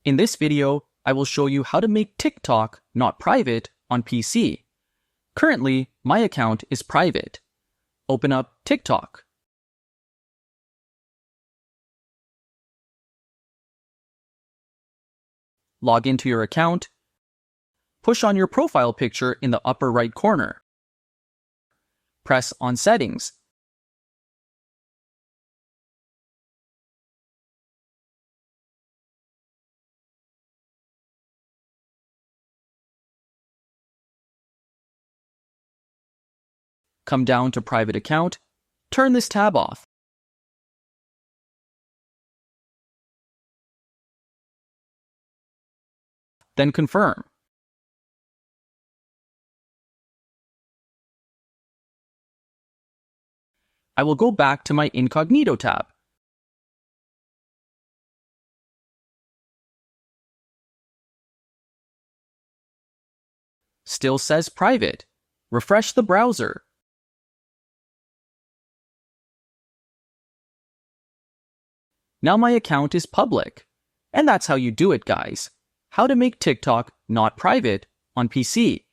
In this video, I will show you how to make TikTok not private on PC. Currently, my account is private. Open up TikTok. Log into your account. Push on your profile picture in the upper right corner. Press on Settings. Come down to Private Account. Turn this tab off. Then confirm. I will go back to my Incognito tab. Still says private. Refresh the browser. Now my account is public. And that's how you do it, guys. How to make TikTok not private on PC.